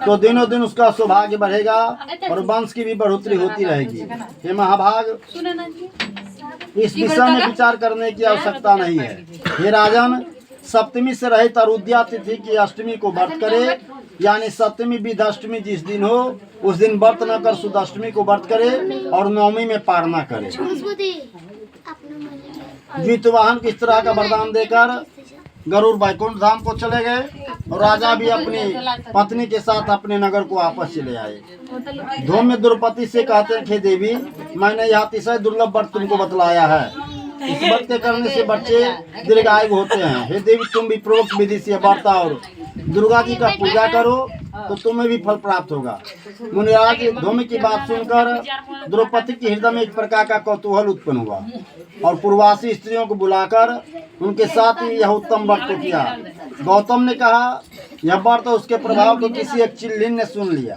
तो दिनों दिन उसका सौभाग्य बढ़ेगा और वंश की भी बढ़ोतरी होती रहेगी। हे महाभाग, इस विषय में विचार करने की आवश्यकता नहीं है। हे राजन, सप्तमी से रहित अरुद्या तिथि की अष्टमी को व्रत करे, यानी सप्तमी विधाष्टमी जिस दिन हो उस दिन व्रत न कर शुद्ध अष्टमी को व्रत करे और नवमी में पार न करे। द्वितवाहन को इस तरह का वरदान देकर गरुड़ वैकुंठ धाम को चले गए और राजा भी अपनी पत्नी के साथ अपने नगर को वापस चले आए। धौम्य द्रौपदी से कहते हैं, हे देवी, मैंने यह अतिशय दुर्लभ व्रत तुमको बतलाया है। इस व्रत के करने से बच्चे दीर्घायु होते हैं। हे देवी, तुम भी प्रोक्त विधि से व्रत और दुर्गा जी का पूजा करो तो तुम्हें भी फल प्राप्त होगा। मुनिराज धौम्य की बात सुनकर द्रौपदी के हृदय में एक प्रकार का कौतूहल उत्पन्न हुआ और पूर्वासी स्त्रियों को बुलाकर उनके साथ ही यह उत्तम व्रत को किया। गौतम ने कहा, यह व्रत उसके प्रभाव को किसी एक चिल्लिन ने सुन लिया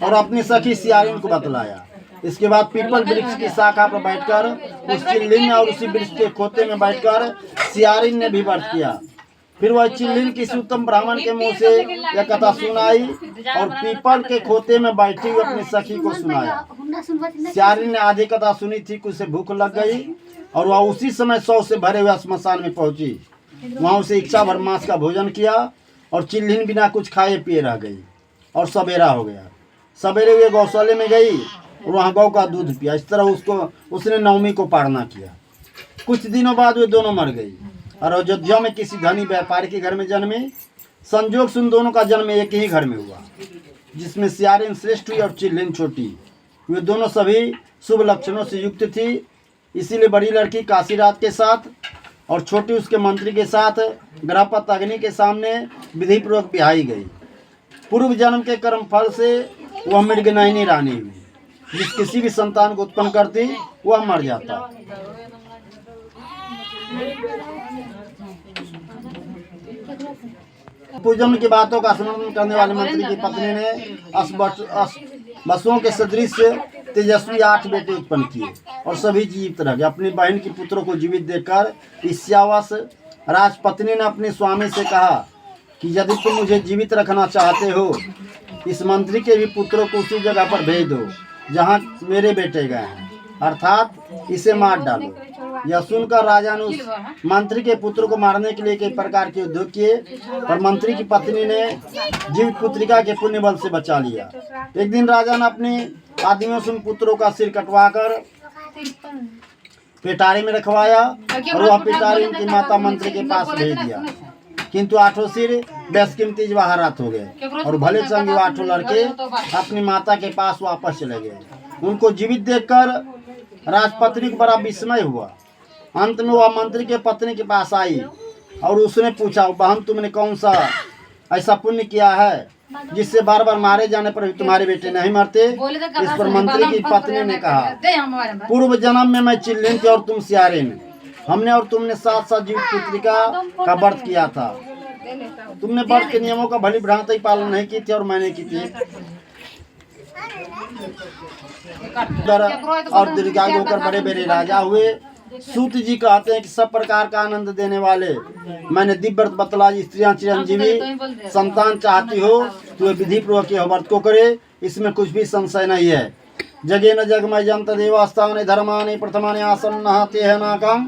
और अपनी सखी सियारिन को बतलाया। इसके बाद पीपल वृक्ष की शाखा पर बैठकर उस चिल्लिन और उसी वृक्ष के खोते में बैठकर सियारिन ने भी व्रत किया। फिर वह चिल्लिन किसी उत्तम ब्राह्मण के मुंह से यह कथा सुनाई और पीपल के खोते में बैठी हुई अपनी सखी को सुनाया। सियारिन ने आधी कथा सुनी थी कि उसे भूख लग गई और वह उसी समय 100 से भरे हुए श्मशान में पहुंची। वहां उसे इच्छा भर मांस का भोजन किया और चिल्लिन बिना कुछ खाए पिए रह गई और सवेरा हो गया। सवेरे हुए गौशाले में गई और वहाँ गौ का दूध पिया। इस तरह उसने नवमी को पारना किया। कुछ दिनों बाद वे दोनों मर गई और अयोध्या में किसी धनी व्यापारी के घर में जन्मी। संजोग से उन दोनों का जन्म एक ही घर में हुआ, जिसमें सियारिन श्रेष्ठ हुई और चिल्लिन छोटी। वे दोनों सभी शुभ लक्षणों से युक्त थी, इसीलिए बड़ी लड़की काशीराज के साथ और छोटी उसके मंत्री के साथ ग्रहपत अग्नि के सामने विधि पूर्वक ब्याही गई। पूर्व जन्म के कर्म फल से वह मृगनयनी रानी हुई। जिस किसी भी संतान को उत्पन्न करती वह मर जाता। पूजन की बातों का स्मरण करने वाले मंत्री की पत्नी ने बसुओं के सदृश तेजस्वी 8 बेटे उत्पन्न किए और सभी जीवित रह गए। अपनी बहन की पुत्रों को जीवित देखकर ईर्ष्यावश राजपत्नी ने अपने स्वामी से कहा कि यदि तुम मुझे जीवित रखना चाहते हो, इस मंत्री के भी पुत्रों को उसी जगह पर भेज दो जहाँ मेरे बेटे गए हैं, अर्थात इसे मार डालो। यह सुनकर राजा ने उस मंत्री के पुत्र को मारने के लिए कई प्रकार के उद्योग किए, पर मंत्री की पत्नी ने जीवित पुत्रिका के पुण्य बल से बचा लिया। एक दिन राजा ने अपने आदमियों से उन पुत्रों का सिर कटवाकर पेटारी में रखवाया और वह पेटारी उनकी माता मंत्री के पास भेज दिया। किंतु 8 सिर बेशकीमती जवाहरात हो गए और भले चंगे 8 लड़के अपनी माता के पास वापस चले गए। उनको जीवित देखकर राजपत्नी को बड़ा विस्मय हुआ। अंत में वह मंत्री के पत्नी के पास आई और उसने पूछा, बहन, तुमने कौन सा ऐसा पुण्य किया है जिससे बार बार मारे जाने पर भी तुम्हारे बेटे नहीं मरते? इस पर मंत्री की पत्नी ने कहा, पूर्व जन्म में मैं चिल्लिन थी और तुम सियारिन। हमने और तुमने साथ जीवित पुत्रिका का व्रत किया था। तुमने व्रत के नियमों का भली भ्रांति पालन नहीं की थी और मैंने की थी। और दीर्घायु होकर बड़े बड़े राजा हुए। सूत जी कहते हैं कि सब प्रकार का आनंद देने वाले मैंने दिव्य व्रत बतला। स्त्रियां चिरंजीवी संतान चाहती हो तो विधि पूर्वक यह व्रत को करे, इसमें कुछ भी संशय नहीं है। जगे न जगमय जंत देवास्तानि धर्मानि प्रथमानि आसन्नः तेह नाकम्।